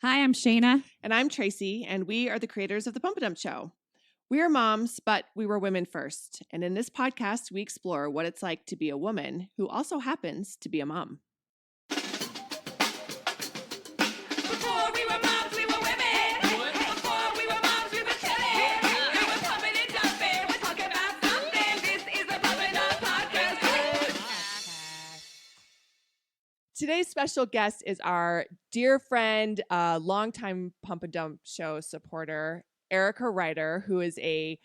Hi, I'm Shayna. And I'm Tracy, and we are the creators of The Pump and Dump Show. We are moms, but we were women first. And in this podcast, we explore what it's like to be a woman who also happens to be a mom. Before we were moms, we were women. Before we were moms, we were chillin'. We were pumping and dumping. We're talking about something. This is the Pump and Dump Podcast. Today's special guest is our dear friend, longtime Pump and Dump Show supporter, Erika Righter, who is a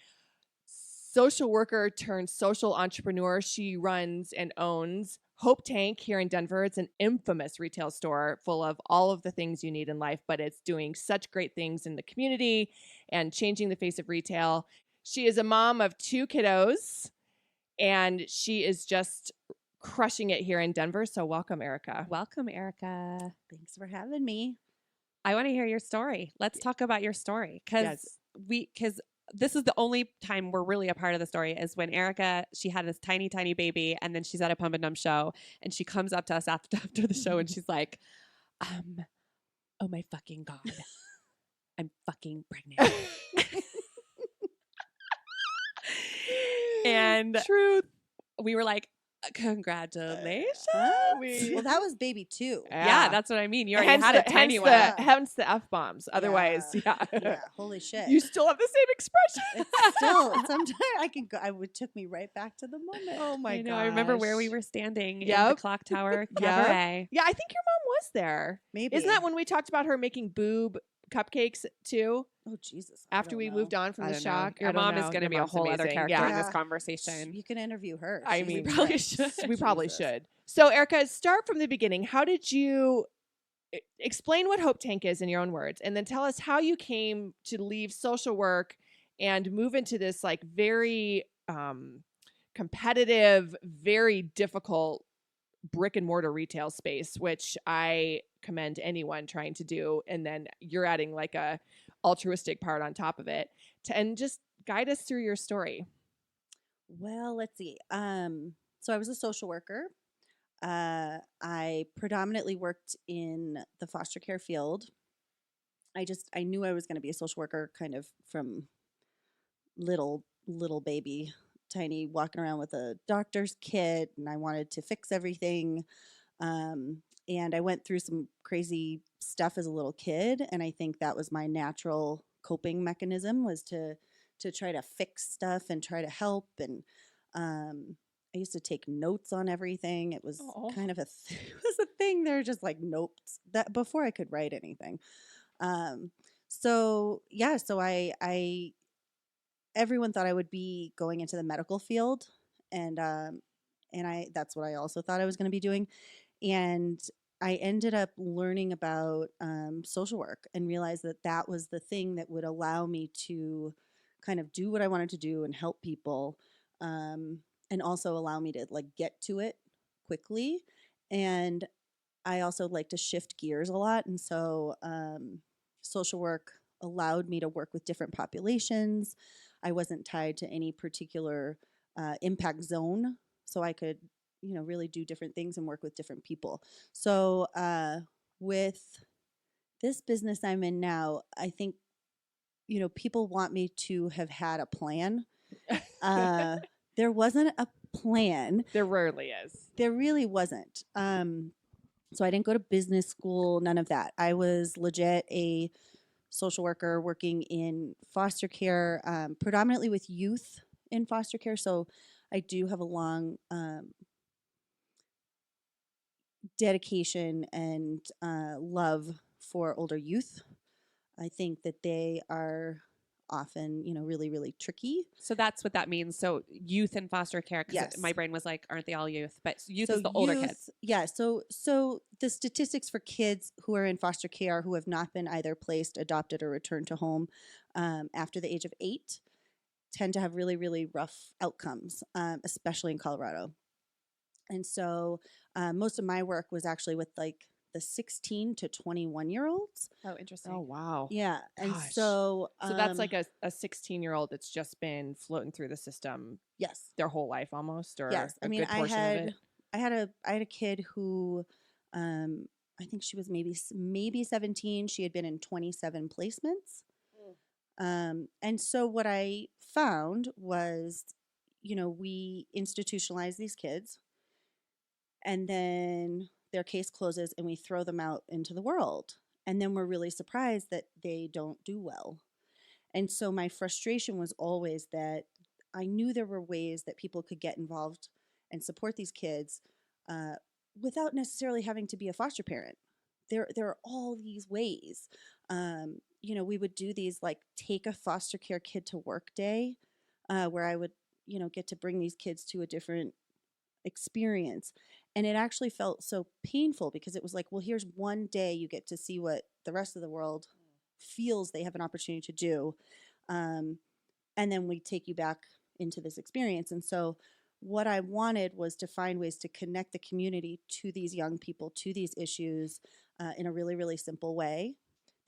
social worker turned social entrepreneur. She runs and owns Hope Tank here in Denver. It's an infamous retail store full of all of the things you need in life, but it's doing such great things in the community and changing the face of retail. She is a mom of 2 kiddos, and she is just crushing it here in Denver. So welcome, Erika. Welcome, Erika. Thanks for having me. I want to hear your story. Let's talk about your story because this is the only time we're really a part of the story is when Erika, she had this tiny, tiny baby, and then she's at a Pump and Dump show, and she comes up to us after the show, and she's like, "Oh my fucking God, I'm fucking pregnant." And Truth. we were like, "Congratulations!" Well, that was baby 2. Yeah, that's what I mean. You already had a tiny one. Hence the F-bombs. Otherwise, yeah. Yeah, holy shit. You still have the same expression. It's still, sometimes I can go, it took me right back to the moment. Oh my I know. god! I remember where we were standing in the Yep. Clock Tower Yep. Cabaret. Yeah, I think your mom was there. Maybe. Isn't that when we talked about her making boob cupcakes too? Oh, Jesus. I After don't we know. moved on from I the don't know. shock. Your I don't mom know. is going to Your be a mom's whole other amazing. character Yeah. in this Yeah. conversation. You can interview her. I She's mean, probably intense. should. We probably Jesus. should. So, Erika, start from the beginning. How did you explain what Hope Tank is in your own words, and then tell us how you came to leave social work and move into this like very competitive, very difficult brick and mortar retail space, which I commend anyone trying to do. And then you're adding like a altruistic part on top of it and just guide us through your story. Well, let's see. So I was a social worker. I predominantly worked in the foster care field. I knew I was going to be a social worker kind of from little baby, tiny, walking around with a doctor's kit, and I wanted to fix everything. And I went through some crazy stuff as a little kid, and I think that was my natural coping mechanism was to try to fix stuff and try to help. And I used to take notes on everything. It was kind of it was a thing. They're just like notes that before I could write anything. So I everyone thought I would be going into the medical field, and that's what I also thought I was going to be doing. And I ended up learning about social work and realized that was the thing that would allow me to kind of do what I wanted to do and help people, and also allow me to like get to it quickly. And I also like to shift gears a lot, and so social work allowed me to work with different populations. I wasn't tied to any particular impact zone, so I could, really do different things and work with different people. So with this business I'm in now, I think, people want me to have had a plan. There wasn't a plan. There rarely is. There really wasn't. So I didn't go to business school, none of that. I was legit a social worker working in foster care, predominantly with youth in foster care. So I do have a long dedication and love for older youth. I think that they are often, really, really tricky. So that's what that means. So youth in foster care, because Yes. my brain was like, aren't they all youth? But youth So is the older youth- kids. Yeah. So the statistics for kids who are in foster care who have not been either placed, adopted, or returned to home after the age of 8 tend to have really, really rough outcomes, especially in Colorado. And so most of my work was actually with like the 16 to 21-year-olds. Oh, interesting. Oh, wow. Yeah. And Gosh. so That's like a 16-year-old that's just been floating through the system yes. their whole life almost, or Yes. a I mean, good portion of it. I had a kid who I think she was maybe 17. She had been in 27 placements. And so what I found was, we institutionalize these kids, and then their case closes and we throw them out into the world. And then we're really surprised that they don't do well. And so my frustration was always that I knew there were ways that people could get involved and support these kids uh, without necessarily having to be a foster parent. There are all these ways. We would do these like take a foster care kid to work day, where I would, get to bring these kids to a different experience. And it actually felt so painful because it was like, well, here's one day you get to see what the rest of the world feels they have an opportunity to do. Um, and then we take you back into this experience. And so what I wanted was to find ways to connect the community to these young people, to these issues in a really, really simple way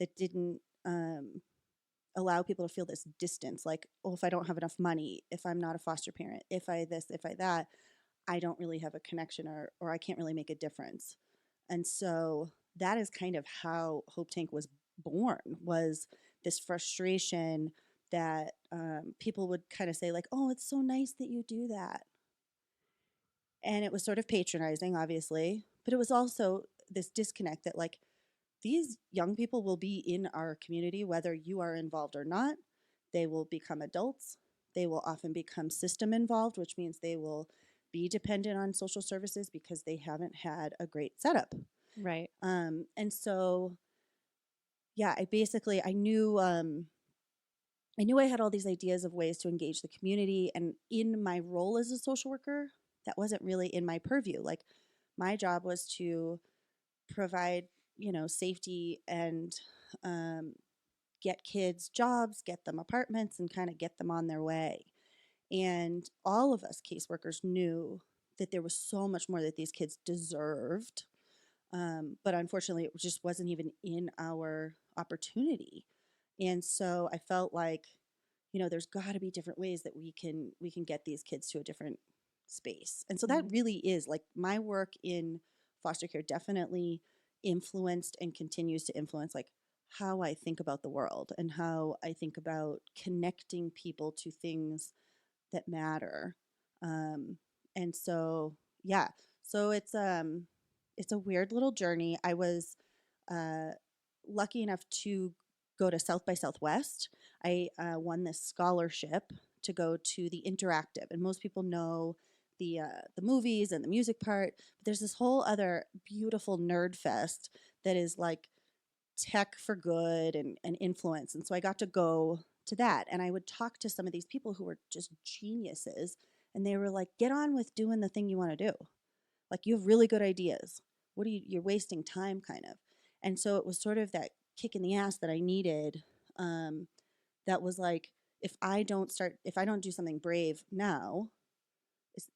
that didn't allow people to feel this distance. Like, oh, if I don't have enough money, if I'm not a foster parent, if I this, if I that, I don't really have a connection or I can't really make a difference. And so that is kind of how Hope Tank was born, was this frustration that people would kind of say like, oh, it's so nice that you do that. And it was sort of patronizing, obviously, but it was also this disconnect that like these young people will be in our community whether you are involved or not. They will become adults. They will often become system involved, which means they will be dependent on social services because they haven't had a great setup. Right. And so, yeah, I knew I had all these ideas of ways to engage the community, and in my role as a social worker, that wasn't really in my purview. Like, my job was to provide, safety and get kids jobs, get them apartments, and kind of get them on their way. And all of us caseworkers knew that there was so much more that these kids deserved. But unfortunately, it just wasn't even in our opportunity. And so I felt like, there's got to be different ways that we can get these kids to a different space. And so that really is like my work in foster care definitely influenced and continues to influence like how I think about the world and how I think about connecting people to things that matter. And so, yeah, so it's a weird little journey. I was uh, lucky enough to go to South by Southwest. I won this scholarship to go to the interactive, and most people know the movies and the music part, but there's this whole other beautiful nerd fest that is like tech for good and influence. And so I got to go to that, and I would talk to some of these people who were just geniuses, and they were like, get on with doing the thing you want to do. Like, you have really good ideas. You're wasting time, kind of. And so it was sort of that kick in the ass that I needed. That was like, if I don't do something brave now,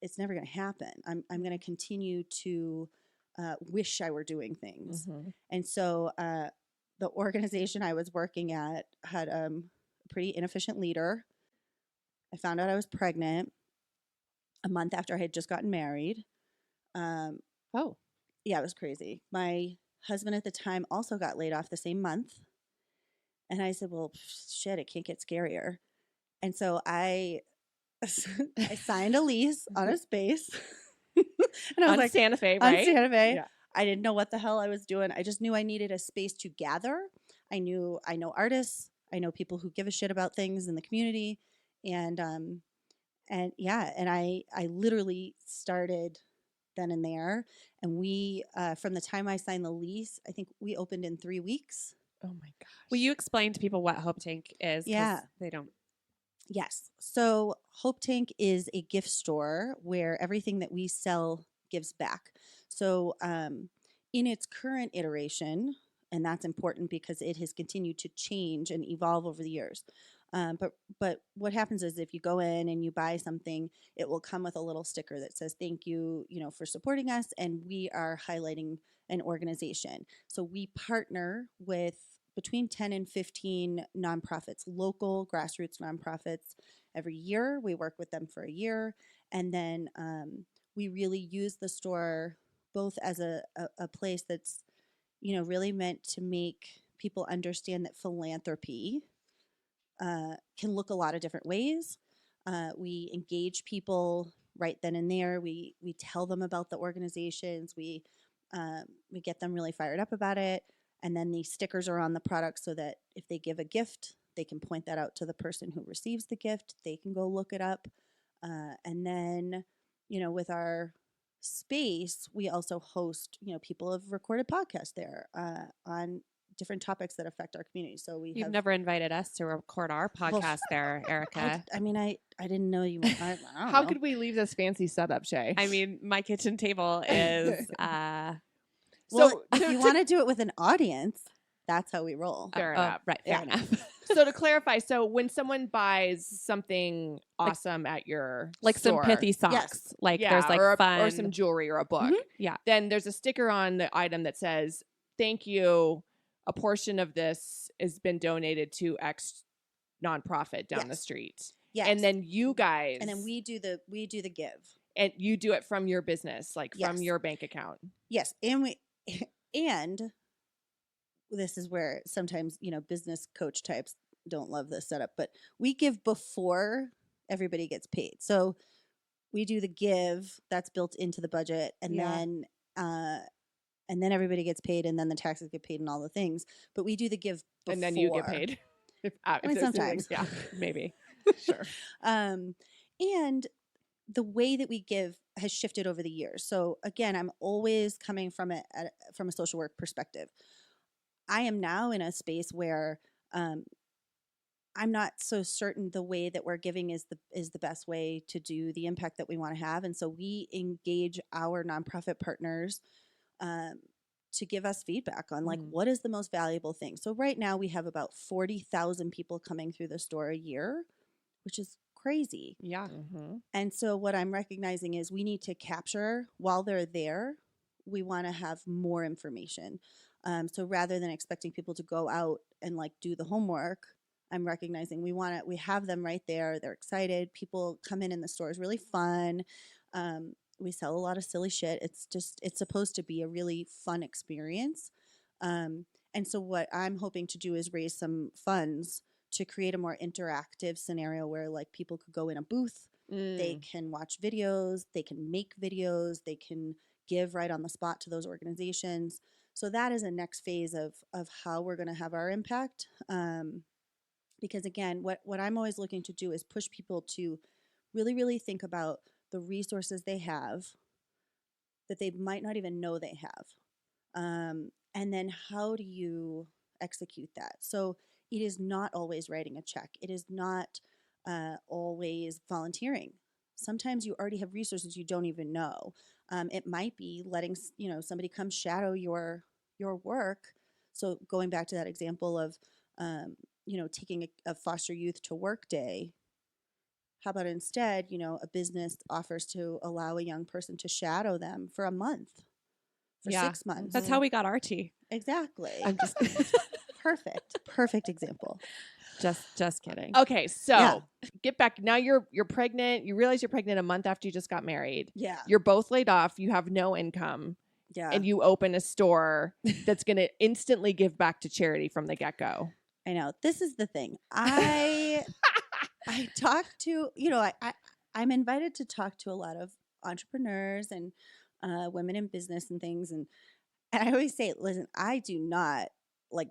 it's never going to happen. I'm going to continue to wish I were doing things. And so the organization I was working at had a pretty inefficient leader. I found out I was pregnant a month after I had just gotten married. Oh. Yeah, it was crazy. My husband at the time also got laid off the same month. And I said, well, shit, it can't get scarier. And so I signed a lease on a space. And I was On like, Santa Fe, on right? Santa Fe. Yeah. I didn't know what the hell I was doing. I just knew I needed a space to gather. I know artists. I know people who give a shit about things in the community. And I literally started then and there. And we, from the time I signed the lease, I think we opened in 3 weeks. Oh my gosh. Will you explain to people what Hope Tank is? 'Cause Yeah. they don't. Yes. So Hope Tank is a gift store where everything that we sell gives back. So in its current iteration, and that's important because it has continued to change and evolve over the years. But what happens is if you go in and you buy something, it will come with a little sticker that says thank you, for supporting us, and we are highlighting an organization. So we partner with between 10 and 15 nonprofits, local grassroots nonprofits. Every year, we work with them for a year, and then we really use the store both as a place that's really meant to make people understand that philanthropy can look a lot of different ways. We engage people right then and there. We tell them about the organizations. We get them really fired up about it. And then the stickers are on the product so that if they give a gift, they can point that out to the person who receives the gift. They can go look it up. And then, with our space, we also host, people have recorded podcasts there on different topics that affect our community. So You've have never invited us to record our podcast there, Erica. I didn't know you. I don't How know. could we leave this fancy setup, Shay? I mean, my kitchen table is Well, if to- you want to do it with an audience, that's how we roll. Fair enough. right, Yeah. fair enough. So to clarify, so when someone buys something awesome at your Like store, some pithy socks. Yes. Like yeah, there's like or, fun or some jewelry or a book, Mhm. Yeah. then there's a sticker on the item that says, "Thank you. A portion of this has been donated to X nonprofit down the Yes. street." Yes. And then you guys, and then we do the give. and you do it from your business, like from Yes. your bank account. Yes, and we and this is where sometimes business coach types don't love this setup, but we give before everybody gets paid. So we do the give that's built into the budget, and Yeah. then everybody gets paid, and then the taxes get paid and all the things. But we do the give before, And then you get paid. If mean, there's sometimes. yeah, maybe. Sure. And the way that we give has shifted over the years. So again, I'm always coming from it from a social work perspective. I am now in a space where I'm not so certain the way that we're giving is the best way to do the impact that we want to have, and so we engage our nonprofit partners to give us feedback on what is the most valuable thing. So right now we have about 40,000 people coming through the store a year, which is crazy. Yeah. Mm-hmm. And so what I'm recognizing is we need to capture while they're there. We want to have more information. So rather than expecting people to go out and do the homework, I'm recognizing we have them right there. They're excited. People come in the store. It's really fun. We sell a lot of silly shit. It's supposed to be a really fun experience. And so what I'm hoping to do is raise some funds to create a more interactive scenario where people could go in a booth, they can watch videos, they can make videos, they can give right on the spot to those organizations. So that is a next phase of how we're going to have our impact. Because again, what I'm always looking to do is push people to really, really think about the resources they have that they might not even know they have. And then how do you execute that? So it is not always writing a check. It is not always volunteering. Sometimes you already have resources you don't even know. It might be letting somebody come shadow your work. So going back to that example of taking a foster youth to work day. How about instead, a business offers to allow a young person to shadow them for a month, for 6 months. That's how we got Archie. Exactly. I'm just Perfect example. just kidding. Okay, so Yeah. get back. Now you're pregnant. You realize you're pregnant a month after you just got married. Yeah. You're both laid off. You have no income. Yeah. And you open a store that's going to instantly give back to charity from the get-go. I know. This is the thing. I talk to, I'm invited to talk to a lot of entrepreneurs and women in business and things. And I always say, listen, I do not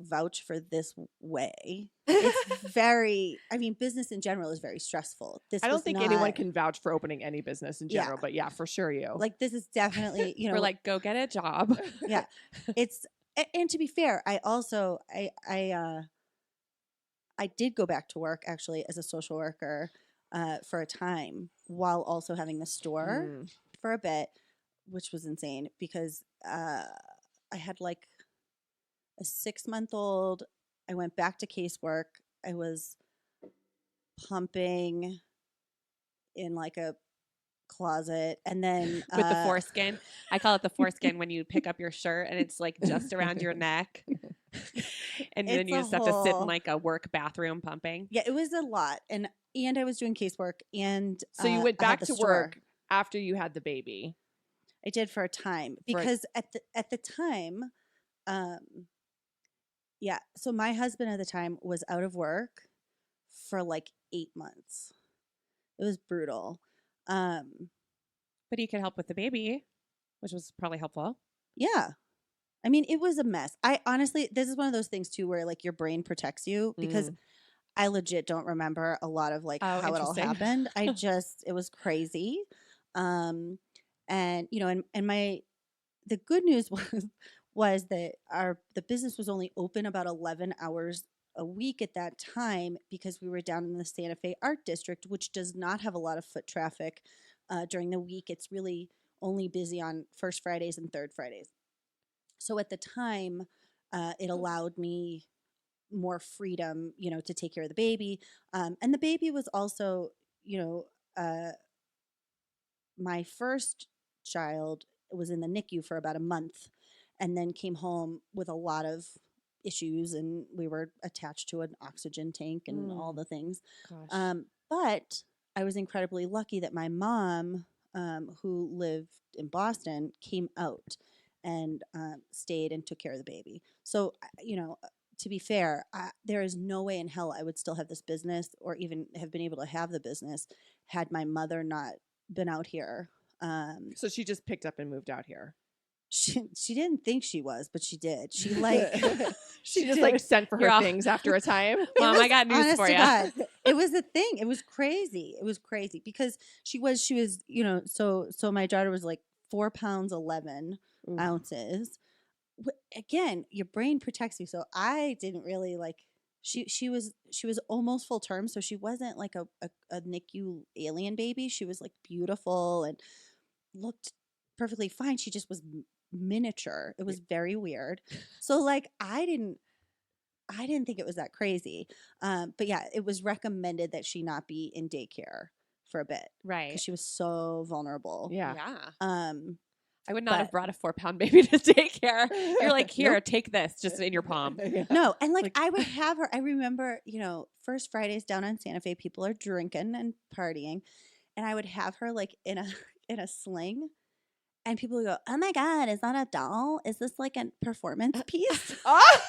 vouch for this way. It's business in general is very stressful. I don't think anyone can vouch for opening any business in general, but yeah, for sure you. This is definitely, We're go get a job. Yeah. It's, and to be fair, I also, I did go back to work actually as a social worker for a time while also having the store for a bit, which was insane because I had a 6-month-old. I went back to casework. I was pumping in a closet and then With the foreskin. I call it the foreskin when you pick up your shirt and it's just around your neck. And then It's you a just have to sit whole- in a work bathroom pumping. Yeah, it was a lot. And I was doing casework and So you went I had back the to store. work after you had the baby. I did for a time because at the time Yeah. So my husband at the time was out of work for like 8 months. It was brutal. But he could help with the baby, which was probably helpful. Yeah. I mean, it was a mess. I honestly, this is one of those things too where like your brain protects you because I legit don't remember a lot of like Oh, how it all interesting. happened. It was crazy. And you know, and the good news was that the business was only open about 11 hours a week at that time because we were down in the Santa Fe Art District, which does not have a lot of foot traffic during the week. It's really only busy on first Fridays and third Fridays. So at the time, it allowed me more freedom, you know, to take care of the baby. And the baby was also, you know, my first child was in the NICU for about a month and then came home with a lot of issues, and we were attached to an oxygen tank and all the things. Gosh. But I was incredibly lucky that my mom, who lived in Boston, came out and stayed and took care of the baby. So, you know, to be fair, there is no way in hell I would still have this business or even have been able to have the business had my mother not been out here. So she just picked up and moved out here. She didn't think she was, but she did. She like She just did. like sent for You're her all- things after a time. Mom, I got news honest for to you. God, it was a thing. It was crazy. It was crazy because she was, you know, so my daughter was like 4 pounds 11 Oof. ounces. Again, your brain protects you. So I didn't really like. She was almost full term, so she wasn't like a NICU alien baby. She was like beautiful and looked perfectly fine. She just was miniature. It was very weird. So like I didn't think it was that crazy. But yeah, it was recommended that she not be in daycare for a bit Right. because she was so vulnerable. Yeah. I would not have but- brought a 4-pound baby to daycare. You're like, here, Nope. take this, just in your palm. No, and like I would have her. I remember, you know, first Fridays down on Santa Fe, people are drinking and partying, and I would have her like in a sling, and people would go, "Oh my God, is that a doll? Is this like a performance piece?" Oh!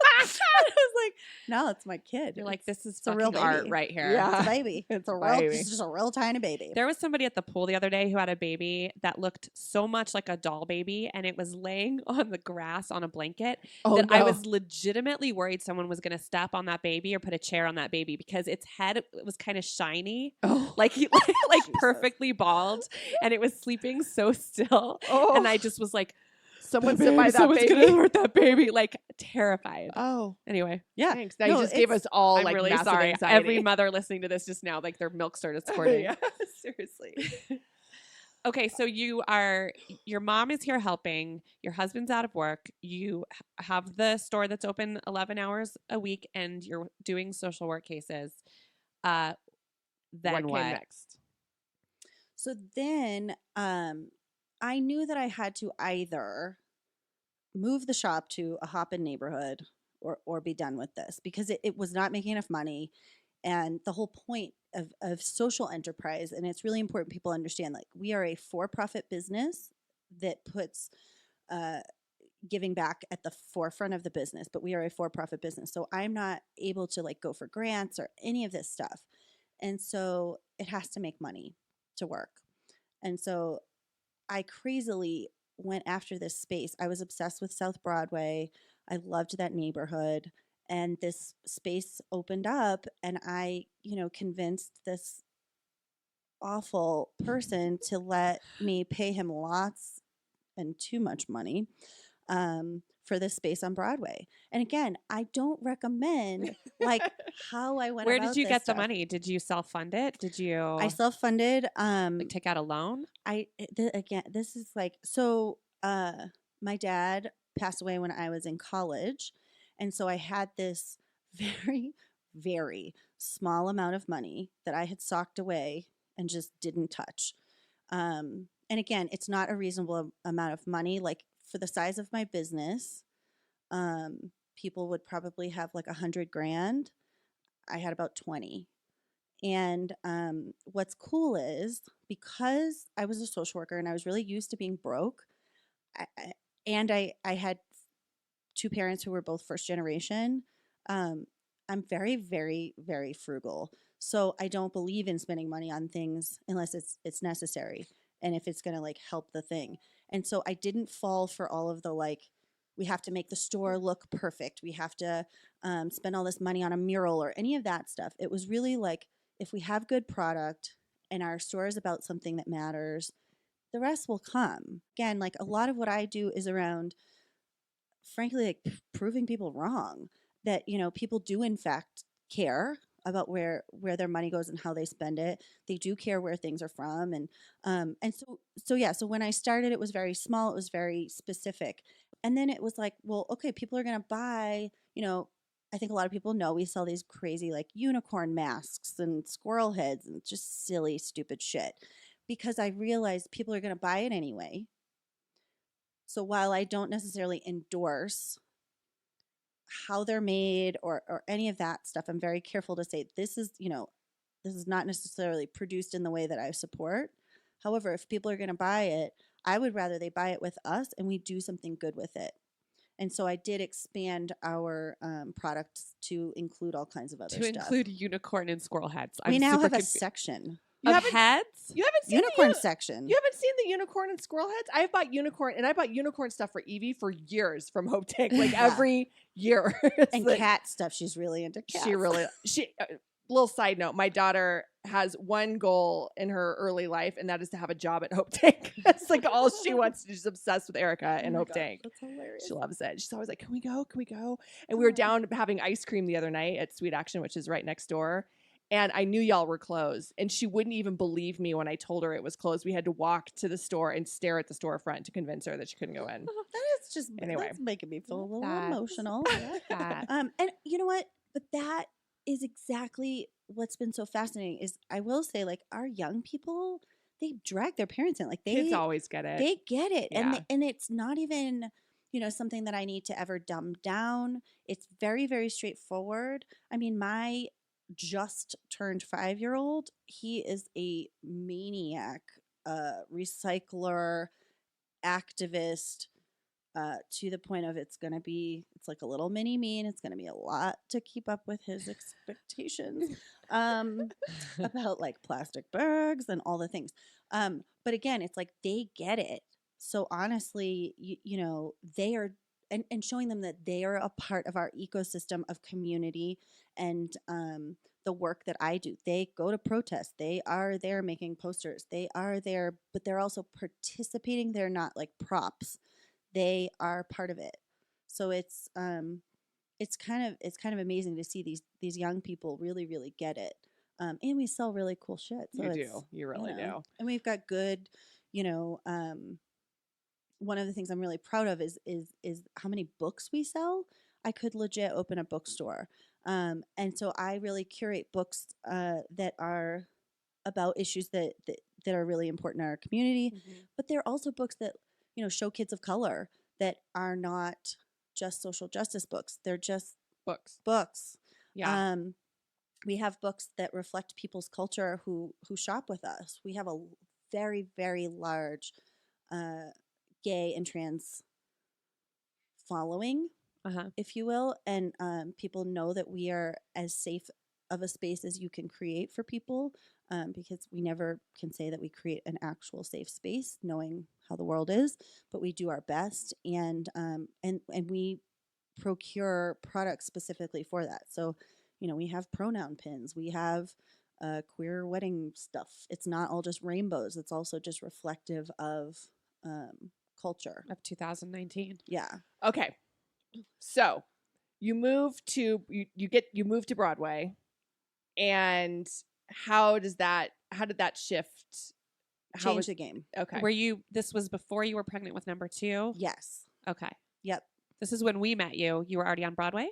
I was like, "No, it's my kid. You're like, this is a real fucking art baby. right here. Yeah. It's a baby. It's a real. baby. It's just a real tiny baby." There was somebody at the pool the other day who had a baby that looked so much like a doll baby, and it was laying on the grass on a blanket Oh, that I no. was legitimately worried someone was going to step on that baby or put a chair on that baby because its head was kind of shiny, Oh. like perfectly bald, and it was sleeping so still. Oh. And I just was like, Someone sit by that someone's baby. gonna hurt that baby, like terrified. Oh, Anyway, Yeah. thanks. Now No, you just gave it's- us all I'm like really massive sorry. anxiety. Every mother listening to this just now, like their milk started squirting. Yeah, seriously. Okay, so your mom is here helping, your husband's out of work, you have the store that's open 11 hours a week, and you're doing social work cases. Then What what? came next? So then, I knew that I had to either move the shop to a hop-in neighborhood or be done with this because it was not making enough money. And the whole point of social enterprise, and it's really important people understand, like we are a for-profit business that puts giving back at the forefront of the business, but we are a for-profit business. So I'm not able to like go for grants or any of this stuff. And so it has to make money to work. And so I crazily went after this space. I was obsessed with South Broadway. I loved that neighborhood. And this space opened up, and I, you know, convinced this awful person to let me pay him lots and too much money for this space on Broadway. And again, I don't recommend like how I went. Where about did you this get the stuff. money? Did you self-fund it? Did you I self-funded. like take out a loan? Again, this is like so. My dad passed away when I was in college, and so I had this very, very small amount of money that I had socked away and just didn't touch. And again, it's not a reasonable amount of money. Like for the size of my business, people would probably have like 100 grand. I had about 20. And what's cool is because I was a social worker and I was really used to being broke, I had two parents who were both first generation, I'm very, very, very frugal. So I don't believe in spending money on things unless it's necessary and if it's going to like help the thing. And so I didn't fall for all of the like, we have to make the store look perfect. We have to spend all this money on a mural or any of that stuff. It was really like, if we have good product and our store is about something that matters, the rest will come. Again, like a lot of what I do is around, frankly, like proving people wrong, that, you know, people do in fact care about where their money goes and how they spend it. They do care where things are from. And so when I started, it was very small, it was very specific. And then it was like, well, okay, people are going to buy, you know, I think a lot of people know we sell these crazy like unicorn masks and squirrel heads and just silly, stupid shit, because I realized people are going to buy it anyway. So while I don't necessarily endorse how they're made or any of that stuff, I'm very careful to say this is not necessarily produced in the way that I support. However, if people are going to buy it, I would rather they buy it with us and we do something good with it. And so I did expand our products to include all kinds of other stuff. To include unicorn and squirrel heads. We I'm now super have a confused. section. You Of haven't- heads? You haven't seen Unicorn the section. You haven't seen the unicorn and squirrel heads? I bought unicorn stuff for Evie for years from Hope Tank, like Yeah. every year. It's And like- cat stuff. She's really into cats. Little side note, my daughter has one goal in her early life, and that is to have a job at Hope Tank. That's like all she wants. She's obsessed with Erica and Oh my Hope God, Tank. That's hilarious. She loves it. She's always like, can we go? Can we go? And we were down having ice cream the other night at Sweet Action, which is right next door. And I knew y'all were closed. And she wouldn't even believe me when I told her it was closed. We had to walk to the store and stare at the storefront to convince her that she couldn't go in. That is just Anyway. that's making me feel a little that. emotional. I like that. And you know what? But that is exactly what's been so fascinating. Is I will say, like, our young people, they drag their parents in. Like Kids always get it. they get it, Yeah. and it's not even, you know, something that I need to ever dumb down. It's very, very straightforward. I mean, my just turned 5-year-old, he is a maniac, recycler, activist, to the point of it's like a little mini me, and it's going to be a lot to keep up with his expectations about like plastic bags and all the things. But again, it's like they get it. So honestly, you know, they are, and showing them that they are a part of our ecosystem of community and the work that I do. They go to protests. They are there making posters. They are there, but they're also participating. They're not like props. They are part of it. So it's kind of amazing to see these young people really, really get it. And we sell really cool shit. So You it's, do. You really do. And we've got good, you know, one of the things I'm really proud of is how many books we sell. I could legit open a bookstore. And so I really curate books that are about issues that are really important in our community. Mm-hmm. But they're also books that, you know, show kids of color that are not just social justice books. They're just books. Yeah. We have books that reflect people's culture who shop with us. We have a very, very large gay and trans following, if you will. And people know that we are as safe of a space as you can create for people, because we never can say that we create an actual safe space knowing how the world is, but we do our best, and we procure products specifically for that. So, you know, we have pronoun pins, we have queer wedding stuff. It's not all just rainbows. It's also just reflective of culture. Of 2019. Yeah. Okay. So you move to you move to Broadway, and how did that shift? Change the game. Okay. This was before you were pregnant with number 2? Yes. Okay. Yep. This is when we met you. You were already on Broadway?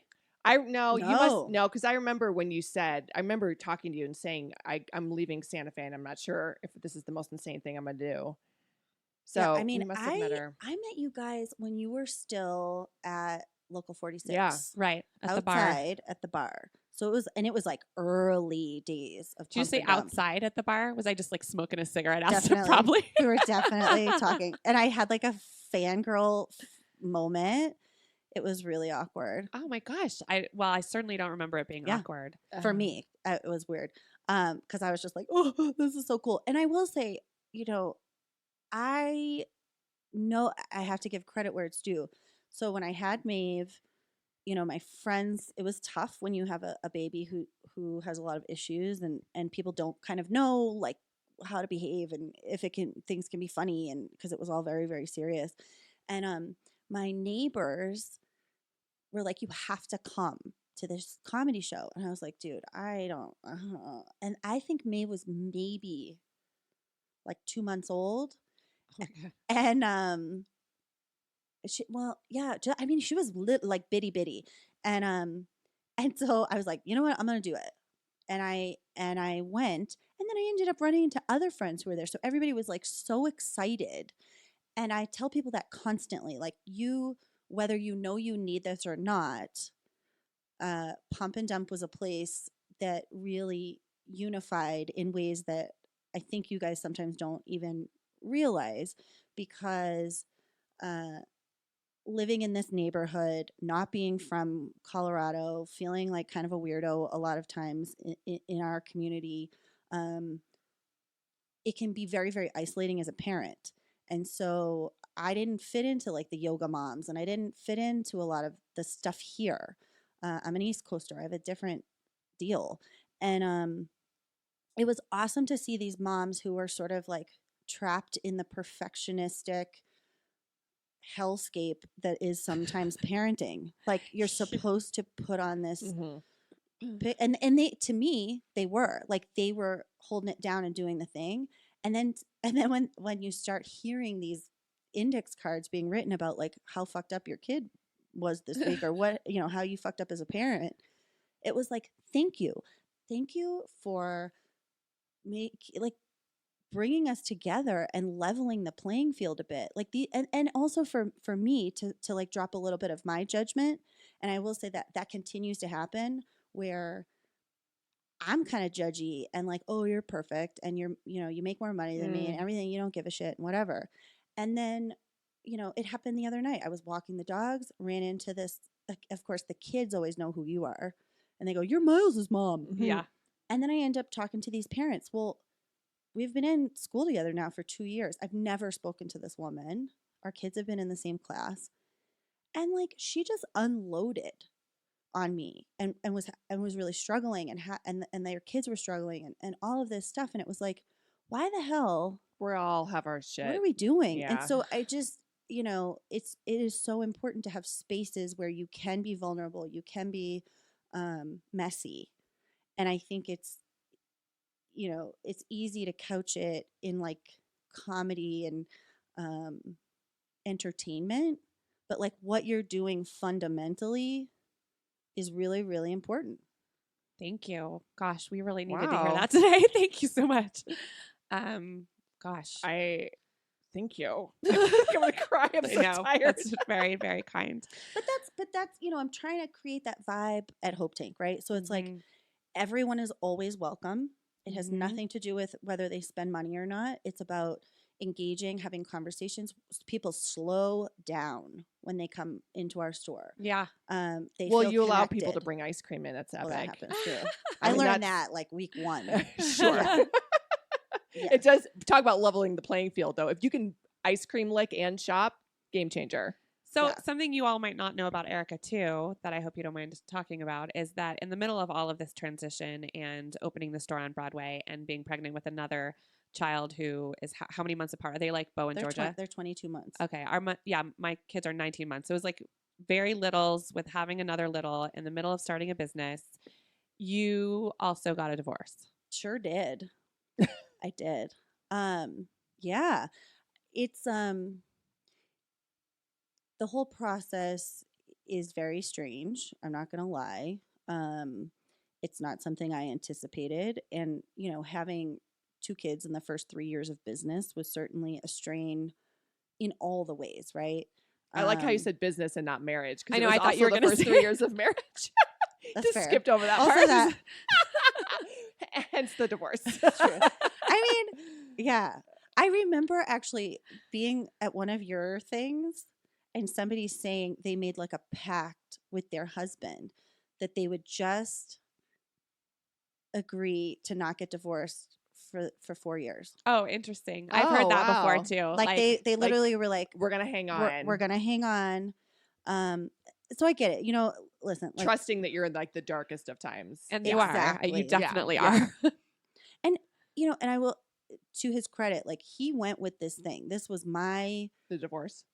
You must No. because I remember when you said, I remember talking to you and saying, I'm leaving Santa Fe and I'm not sure if this is the most insane thing I'm gonna do. So Yeah, I mean, we must have met her. I met you guys when you were still at Local 46. Yeah. Right. At the bar. Outside at the bar. So it was like early days of Did you Pump say and Dump. outside at the bar? Was I just like smoking a cigarette outside? Definitely. Probably. We were definitely talking. And I had like a fangirl moment. It was really awkward. Oh my gosh. I certainly don't remember it being Yeah. awkward. For me. It was weird. Because I was just like, oh, this is so cool. And I will say, I know I have to give credit where it's due. So when I had Maeve, my friends, it was tough when you have a baby who has a lot of issues and people don't kind of know like how to behave and if things can be funny, and because it was all very, very serious. And my neighbors were like, you have to come to this comedy show. And I was like, dude, I don't. And I think Maeve was maybe like 2 months old. Oh my God. And I mean, she was like bitty bitty, and so I was like, you know what, I'm gonna do it, and I went, and then I ended up running into other friends who were there, so everybody was like so excited, and I tell people that constantly, like whether you need this or not, Pump and Dump was a place that really unified in ways that I think you guys sometimes don't even realize, because living in this neighborhood, not being from Colorado, feeling like kind of a weirdo a lot of times in our community, it can be very, very isolating as a parent. And so I didn't fit into like the yoga moms, and I didn't fit into a lot of the stuff here. I'm an East Coaster. I have a different deal. And it was awesome to see these moms who were sort of like trapped in the perfectionistic hellscape that is sometimes parenting. Like you're supposed to put on this and they, to me, they were holding it down and doing the thing. And then when you start hearing these index cards being written about like how fucked up your kid was this week, or what, how you fucked up as a parent, it was like, thank you for bringing us together and leveling the playing field a bit, like and also for me to like drop a little bit of my judgment. And I will say that continues to happen, where I'm kind of judgy and like, oh, you're perfect, and you make more money than me and everything, you don't give a shit and whatever. And then it happened the other night. I was walking the dogs, ran into this, of course the kids always know who you are, and they go, you're Miles's mom. Yeah. And then I end up talking to these parents. Well, we've been in school together now for 2 years. I've never spoken to this woman. Our kids have been in the same class. And like, she just unloaded on me and was really struggling, and their kids were struggling, and all of this stuff. And it was like, why the hell? We all have our shit. What are we doing? Yeah. And so I just, it is so important to have spaces where you can be vulnerable, you can be messy. And I think it's easy to couch it in like comedy and entertainment, but like what you're doing fundamentally is really, really important. Thank you. Gosh, we really needed to Wow. hear that today. Thank you so much. Gosh. I thank you. I'm gonna cry. I'm so tired. That's very, very kind. But that's I'm trying to create that vibe at Hope Tank, right? So it's like Mhm. everyone is always welcome. It has Mhm. nothing to do with whether they spend money or not. It's about engaging, having conversations. People slow down when they come into our store. Yeah. They Well, feel you allow people to connected. bring ice cream in. That's epic. Well, that happens too. I I mean, learned that's- that like week 1. Sure. Yeah. Yeah. It does talk about leveling the playing field, though. If you can ice cream lick and shop, game changer. So Yeah. something you all might not know about Erika too, that I hope you don't mind talking about, is that in the middle of all of this transition and opening the store on Broadway and being pregnant with another child who is how many months apart? Are they like Bo and Georgia? They're 22 months. Okay. My kids are 19 months. So it was like very littles with having another little in the middle of starting a business. You also got a divorce. Sure did. I did. Yeah. It's the whole process is very strange. I'm not going to lie. It's not something I anticipated, and having 2 kids in the first 3 years of business was certainly a strain in all the ways, right? I like how you said business and not marriage. I know, It was I thought you were also the gonna first say- 3 years of marriage. That's Just fair. skipped over that Also part. that- Hence the divorce. true. I mean, yeah. I remember actually being at one of your things, and somebody's saying they made like a pact with their husband that they would just agree to not get divorced for 4 years. Oh, interesting. I've heard Oh, that before wow. too. Like they literally were like, We're gonna hang on. we're gonna hang on. So I get it. You know, listen, like, trusting that you're in like the darkest of times. and you are. Exactly. You Yeah, definitely yeah. are. and you know, and I will, to his credit, like he went with this thing. This was my The divorce.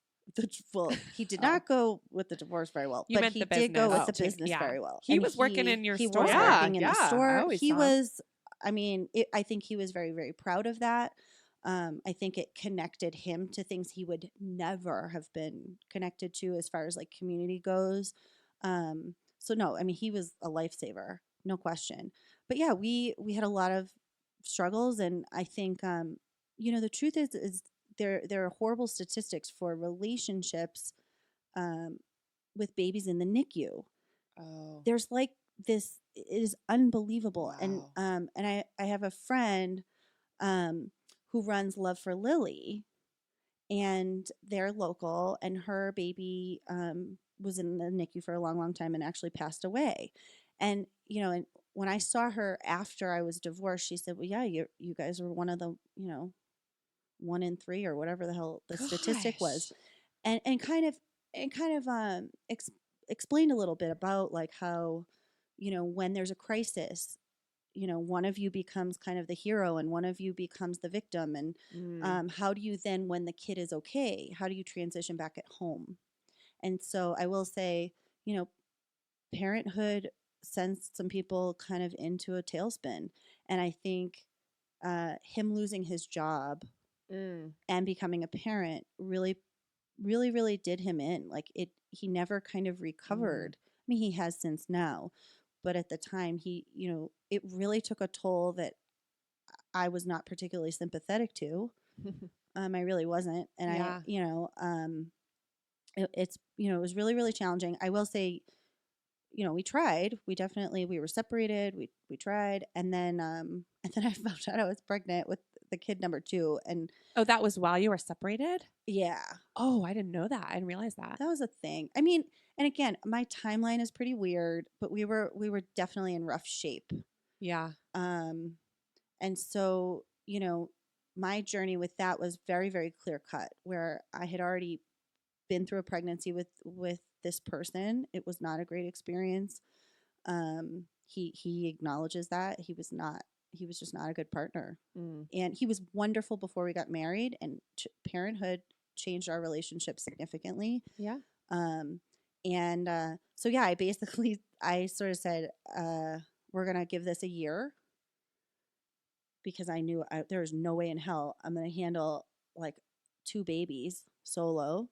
well, he did Oh. not go with the divorce very well, You but meant he the did go with business. the Oh. business Yeah. very well. He And was working in your he store. was Yeah, working in the yeah, I store. always He saw him. was, I mean, I think he was very, very proud of that. I think it connected him to things he would never have been connected to as far as like community goes. So no, I mean, he was a lifesaver, no question. But yeah, we had a lot of struggles, and I think you know, the truth is there are horrible statistics for relationships with babies in the NICU. Oh. There's like this, it is unbelievable. Wow. And I have a friend who runs Love for Lily, and they're local, and her baby was in the NICU for a long, long time and actually passed away. And you know, and when I saw her after I was divorced, she said, "Well, yeah, you guys were one of the, you know, 1 in 3 or whatever the hell the statistic was," Gosh. and kind of explained a little bit about like how, you know, when there's a crisis, you know, one of you becomes kind of the hero and one of you becomes the victim, and how do you then, when the kid is okay, how do you transition back at home? And so I will say, you know, parenthood sends some people kind of into a tailspin, and I think him losing his job and becoming a parent really, really, really did him in. Like he never kind of recovered. I mean, he has since now, but at the time, he, you know, it really took a toll that I was not particularly sympathetic to. I really wasn't, and Yeah. I, you know, it's, you know, it was really, really challenging. I will say, you know, we tried. We were separated. We tried, and then I found out I was pregnant with the kid number 2, and Oh, that was while you were separated? yeah, Oh, I didn't know that. I didn't realize that. that was a thing. I mean, and again, my timeline is pretty weird, but we were definitely in rough shape. Yeah. And so, you know, my journey with that was very, very clear cut, where I had already been through a pregnancy with this person. It was not a great experience. He acknowledges that he was just not a good partner. And he was wonderful before we got married, and parenthood changed our relationship significantly. Yeah. So yeah, I sort of said, we're gonna give this a year, because I knew there was no way in hell I'm gonna handle like 2 babies solo.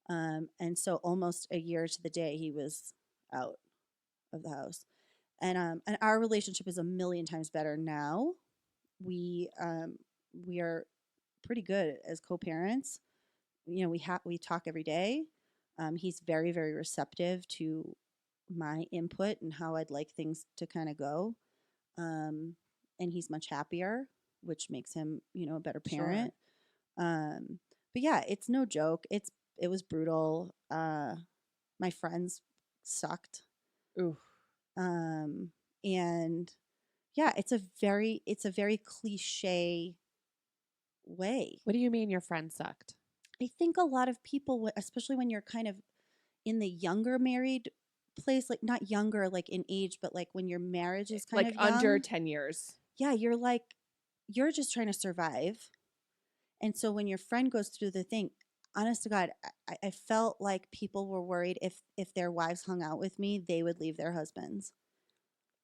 And so almost a year to the day, he was out of the house. And our relationship is a million times better now. We are pretty good as co-parents. You know, we talk every day. He's very, very receptive to my input and how I'd like things to kind of go. And he's much happier, which makes him, you know, a better parent. But yeah, it's no joke. It was brutal. My friends sucked. Ooh. And yeah, it's a very cliche way. What do you mean your friend sucked? I think a lot of people, especially when you're kind of in the younger married place, like not younger like in age, but like when your marriage is kind Like of young, under 10 years. yeah, you're just trying to survive. And so when your friend goes through the thing, honest to God, I felt like people were worried if their wives hung out with me, they would leave their husbands.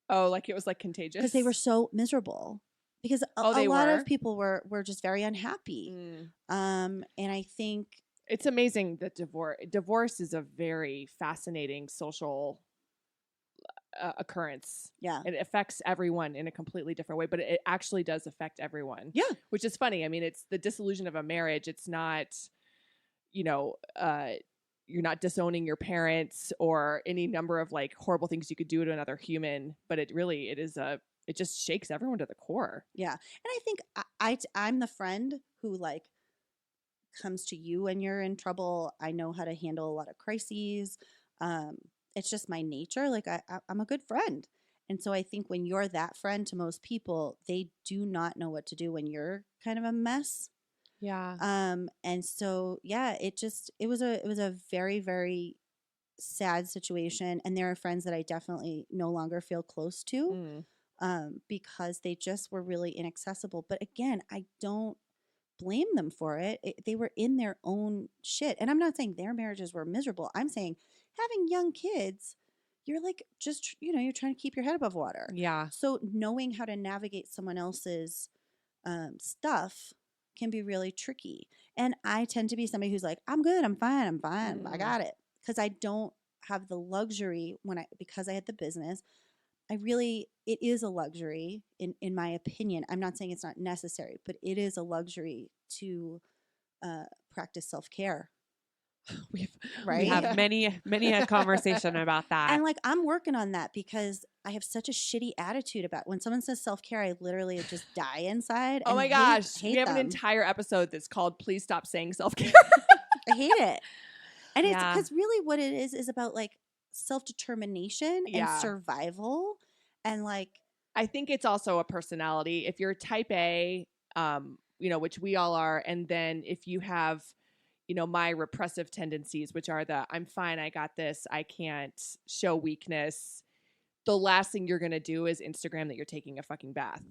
Oh, like it was like contagious? Because they were so miserable. Because a lot of people were just very unhappy. And I think it's amazing that divorce is a very fascinating social occurrence. Yeah. It affects everyone in a completely different way, but it actually does affect everyone. Yeah. Which is funny. I mean, it's the dissolution of a marriage. It's not, you know, you're not disowning your parents or any number of like horrible things you could do to another human, but it just shakes everyone to the core. Yeah. And I think I'm the friend who like comes to you when you're in trouble. I know how to handle a lot of crises. It's just my nature. Like I'm a good friend. And so I think when you're that friend to most people, they do not know what to do when you're kind of a mess. Yeah. And so yeah, it was a very, very sad situation. And there are friends that I definitely no longer feel close to, because they just were really inaccessible. But again, I don't blame them for it. They were in their own shit. And I'm not saying their marriages were miserable. I'm saying having young kids, you're like just, you're trying to keep your head above water. Yeah. So knowing how to navigate someone else's stuff can be really tricky. And I tend to be somebody who's like, I'm good, I'm fine, I got it. Because I don't have the luxury because I had the business. It is a luxury in my opinion. I'm not saying it's not necessary, but it is a luxury to practice self-care. We Right? have many a conversation about that. And like I'm working on that because I have such a shitty attitude about when someone says self-care, I literally just die inside. Oh and my gosh. hate We have them. an entire episode that's called Please Stop Saying Self-Care. I hate it. And it's Yeah. because really what it is about like self-determination and survival. And like I think it's also a personality. If you're type A, which we all are, and then if you have, my repressive tendencies, which are I'm fine, I got this, I can't show weakness. The last thing you're going to do is Instagram that you're taking a fucking bath,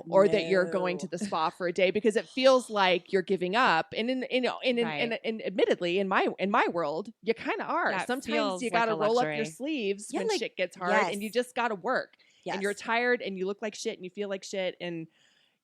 or that you're going to the spa for a day because it feels like you're giving up. And and admittedly in my world, you kind of are. Yeah, it sometimes feels you like got to a roll up your luxury. sleeves Yeah, when like, shit gets hard yes. and you just got to work. Yes. And you're tired and you look like shit and you feel like shit and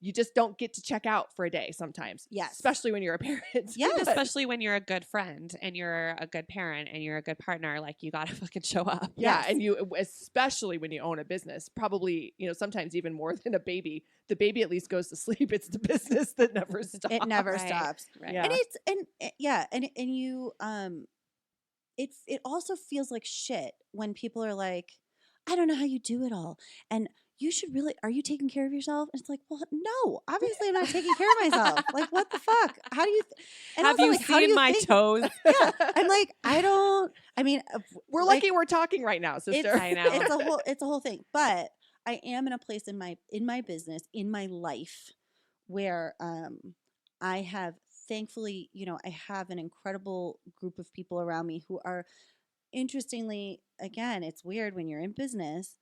you just don't get to check out for a day sometimes. Yes. Especially when you're a parent. Yeah. And especially when you're a good friend and you're a good parent and you're a good partner, like you gotta fucking show up. Yeah, Yes. and you, especially when you own a business, probably, sometimes even more than a baby. The baby at least goes to sleep. It's the business that never stops. It never Right. stops. Right. Yeah. And you it also feels like shit when people are like, I don't know how you do it all. And you should really, are you taking care of yourself? And it's like, well, no, obviously I'm not taking care of myself. Like, what the fuck? How do you, and Have also, you like, how do seen you my think- toes? Yeah. I'm like, We're like, lucky we're talking right now, sister. I know. it's a whole thing. But I am in a place in my business, in my life where I have thankfully, I have an incredible group of people around me who are interestingly, again, it's weird when you're in business.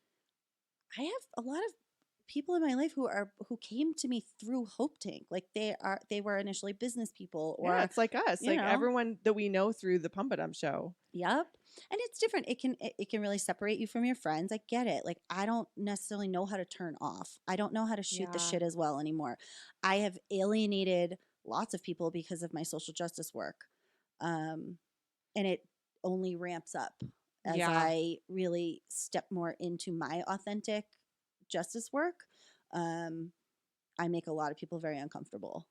I have a lot of people in my life who came to me through Hope Tank. Like they were initially business people or Yeah, it's like us, like know. everyone that we know through the Pump It Up show. Yep. And it's different. It can really separate you from your friends. I get it. Like I don't necessarily know how to turn off. I don't know how to shoot the Yeah. shit as well anymore. I have alienated lots of people because of my social justice work. And it only ramps up as Yeah. I really step more into my authentic justice work. I make a lot of people very uncomfortable.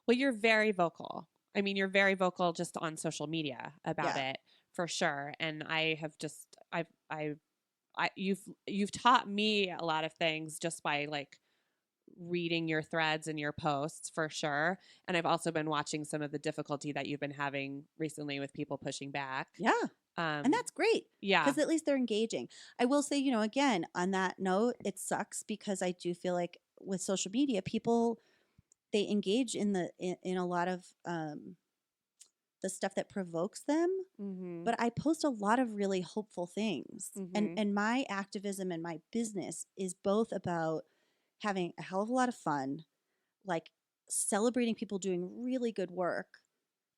Well, you're very vocal. I mean, you're very vocal just on social media about Yeah. it for sure. And I have just, you've taught me a lot of things just by like reading your threads and your posts for sure. And I've also been watching some of the difficulty that you've been having recently with people pushing back. Yeah. And that's great. yeah. Because at least they're engaging. I will say, again, on that note, it sucks because I do feel like with social media, people, they engage in a lot of the stuff that provokes them. Mm-hmm. But I post a lot of really hopeful things. Mhm. And my activism and my business is both about having a hell of a lot of fun, like celebrating people doing really good work,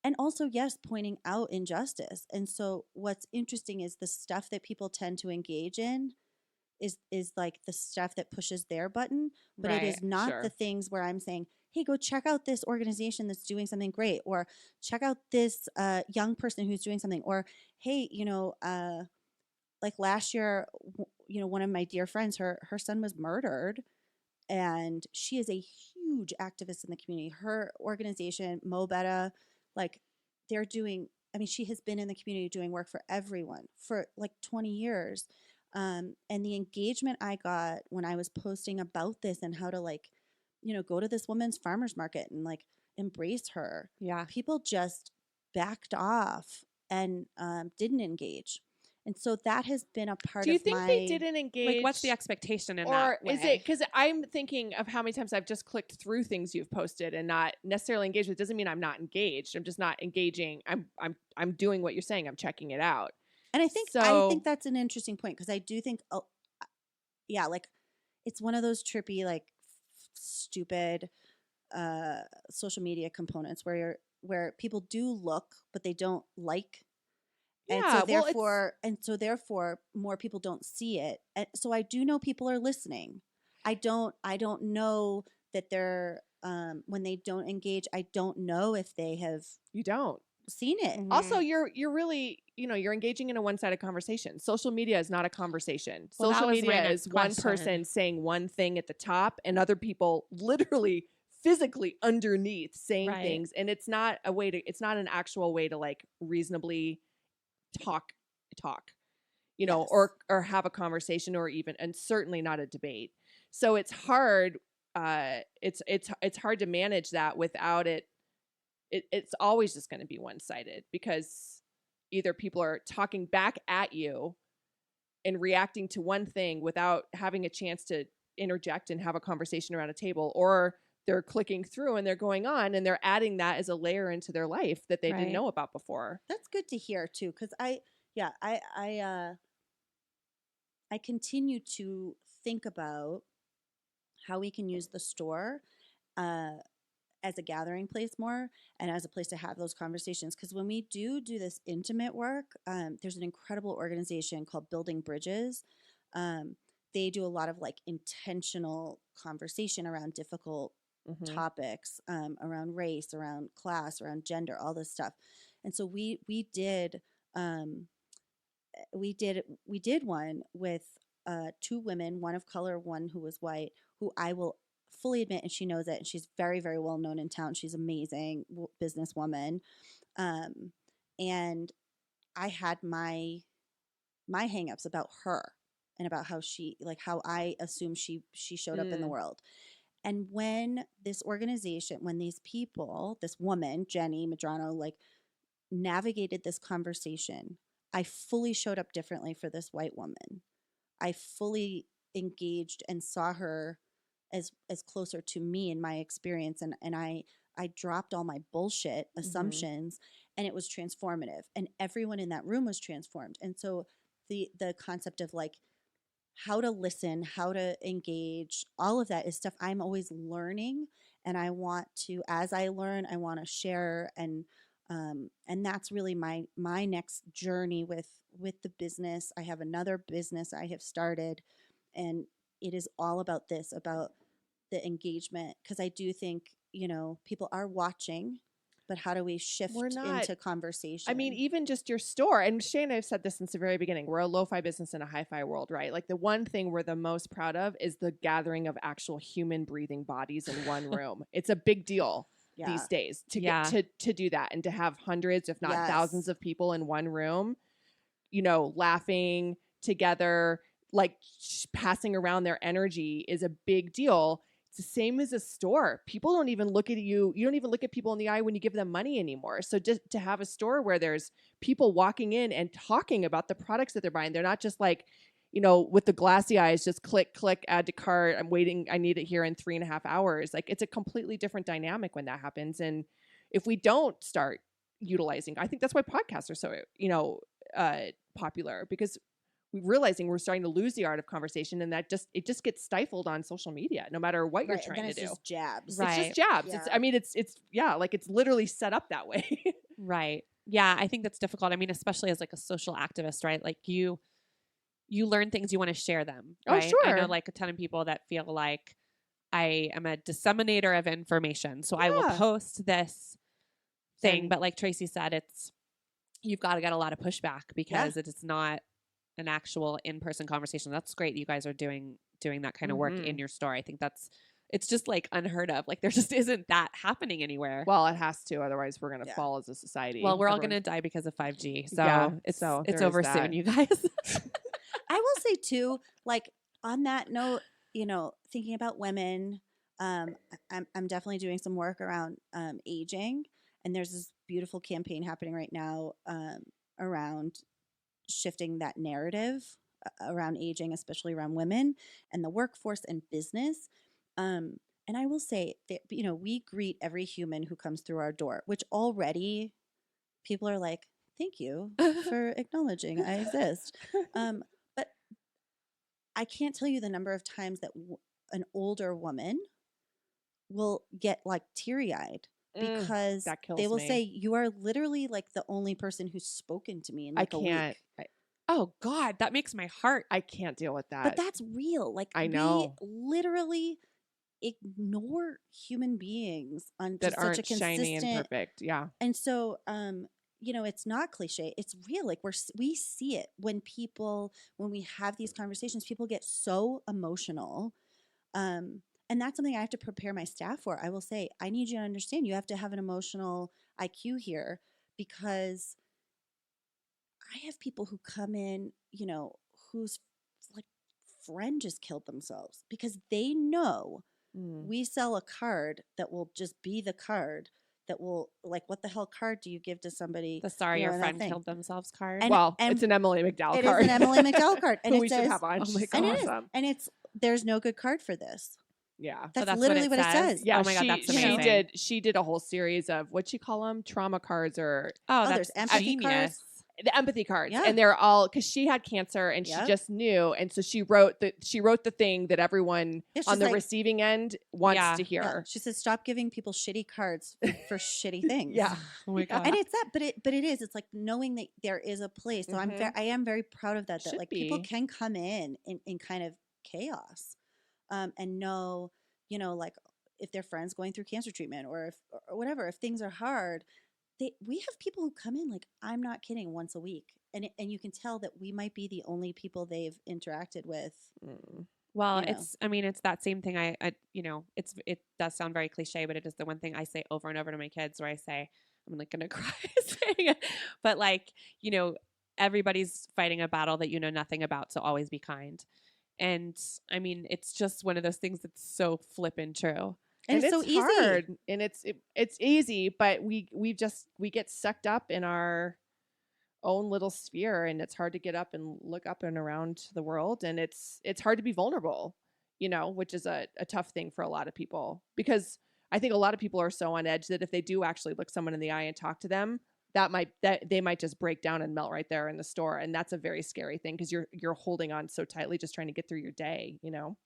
and also, yes, pointing out injustice. And so what's interesting is the stuff that people tend to engage in is like the stuff that pushes their button, but it is Right, not sure. the things where I'm saying, hey, go check out this organization that's doing something great, or check out this young person who's doing something, or hey, like last year, one of my dear friends, her son was murdered, and she is a huge activist in the community. Her organization, Mo Betta, like they're doing, I mean, she has been in the community doing work for everyone for like 20 years. And the engagement I got when I was posting about this and how to like, go to this woman's farmer's market and like embrace her. Yeah. People just backed off and didn't engage. And so that has been a part Do you of think my they didn't engage? Like, what's the expectation in or that way? is it because I'm thinking of how many times I've just clicked through things you've posted and not necessarily engaged with? Doesn't mean I'm not engaged. I'm just not engaging. I'm doing what you're saying. I'm checking it out. And I think So that's an interesting point because I do think yeah, like it's one of those trippy like stupid social media components where people do look but they don't like. And yeah, so well, therefore more people don't see it. And so I do know people are listening. I don't know that they're when they don't engage, I don't know if they have you don't. seen it. Mhm. Also, you're really, you're engaging in a one-sided conversation. Social media is not a conversation. Well, that Social was my media next is one question. person saying one thing at the top and other people literally physically underneath saying Right. things, and it's not an actual way to like reasonably talk, Yes. or have a conversation, or even, and certainly not a debate. So it's hard. It's hard to manage that without it. It's always just going to be one-sided because either people are talking back at you and reacting to one thing without having a chance to interject and have a conversation around a table, or they're clicking through and they're going on and they're adding that as a layer into their life that they didn't Right. know about before. That's good to hear too, because I continue to think about how we can use the store as a gathering place more and as a place to have those conversations. Because when we do this intimate work, there's an incredible organization called Building Bridges. They do a lot of like intentional conversation around difficult Mhm. topics, around race, around class, around gender, all this stuff. And so we did one with two women, one of color, one who was white, who I will fully admit, and she knows it, and she's very, very well known in town. She's amazing businesswoman. And I had my hangups about her and about how how I assume she showed up in the world. And when this organization, when these people, this woman, Jenny Madrano, like navigated this conversation, I fully showed up differently for this white woman. I fully engaged and saw her as closer to me in my experience, and I dropped all my bullshit assumptions, and it was transformative, and everyone in that room was transformed. And so the concept of like how to listen, how to engage, all of that is stuff I'm always learning, and I want to, as I learn, I want to share, and that's really my next journey with the business. I have another business I have started, and it is all about this, about the engagement, because I do think people are watching, but how do we shift We're not. into conversation? I mean, even just your store, and Shay and I have said this since the very beginning, we're a lo-fi business in a hi-fi world, right? Like the one thing we're the most proud of is the gathering of actual human breathing bodies in one room. It's a big deal these days to Yeah. get to do that, and to have hundreds, if not Yes. thousands of people in one room, laughing together, like passing around their energy is a big deal. It's the same as a store. People don't even look at you. You don't even look at people in the eye when you give them money anymore. So just to have a store where there's people walking in and talking about the products that they're buying, they're not just like, with the glassy eyes, just click, add to cart. I'm waiting. I need it here in 3.5 hours. Like it's a completely different dynamic when that happens. And if we don't start utilizing, I think that's why podcasts are so, popular, because we're realizing we're starting to lose the art of conversation, and that it just gets stifled on social media, no matter what you're Right, and trying then to it's do. just jabs. Right. It's just jabs. Yeah. It's literally set up that way. Right. Yeah, I think that's difficult. I mean, especially as like a social activist, right? Like you learn things, you want to share them. Oh, Right? I know sure. like a ton of people that feel like I am a disseminator of information. So I will Yeah. post this thing, And- but like Tracy said, you've got to get a lot of pushback because it is not an actual in-person conversation. That's great. You guys are doing that kind of work in your store. I think it's just like unheard of. Like there just isn't that happening anywhere. Well, it has to, otherwise we're going to fall as a society. Well, we're all Everyone- going to die because of 5G. So Yeah, it's so there is over that. soon, you guys. I will say too, like on that note, thinking about women, I'm definitely doing some work around aging, and there's this beautiful campaign happening right now around shifting that narrative around aging, especially around women and the workforce and business. And I will say that, we greet every human who comes through our door, which already people are like, thank you for acknowledging I exist. But I can't tell you the number of times that an older woman will get like teary eyed because that kills they will me. say, you are literally like the only person who's spoken to me in like I a can't. week. Oh God, that makes my heart. I can't deal with that. But that's real. Like I we know. literally ignore human beings on that just such a aren't shiny and consistent. perfect. Yeah. And so, it's not cliche. It's real. Like we see it when we have these conversations, people get so emotional. And that's something I have to prepare my staff for. I will say, I need you to understand, you have to have an emotional IQ here, because I have people who come in, whose like friend just killed themselves because they know we sell a card that will just be the card that will, like, what the hell card do you give to somebody? The sorry your in that friend thing? killed themselves card. And- Well, it's an Emily McDowell It card. is an Emily McDowell card, and Who it we says, should have on. Oh my She's God. and it is, awesome. and there's no good card for this. Yeah. That's, that's literally what it says. Yeah. Oh my God, that's she amazing. she did a whole series of what'd she call them? Trauma cards or Oh, there's that's empathy genius. cards. the empathy cards. Yeah. And they're all because she had cancer and she Yep. just knew. And so she wrote the thing that everyone Yeah, she's on the like- receiving end wants Yeah. to hear. Yeah. She says, stop giving people shitty cards for shitty things. Yeah. Oh my God. And it's that, but it is. It's like knowing that there is a place. So Mhm. I am very proud of that. That Should like people be. can come in kind of chaos, and know, like if their friend's going through cancer treatment or whatever, if things are hard, we have people who come in, like, I'm not kidding, once a week, and you can tell that we might be the only people they've interacted with. Well, you know. it's that same thing. It does sound very cliche, but it is the one thing I say over and over to my kids where I say, I'm like going to cry saying it, but like, everybody's fighting a battle that you know nothing about. So always be kind. And I mean, it's just one of those things that's so flippin' true. And it's so easy. hard, and it's easy, but we get sucked up in our own little sphere, and it's hard to get up and look up and around the world, and it's hard to be vulnerable, which is a tough thing for a lot of people, because I think a lot of people are so on edge that if they do actually look someone in the eye and talk to them, that they might just break down and melt right there in the store, and that's a very scary thing because you're holding on so tightly just trying to get through your day.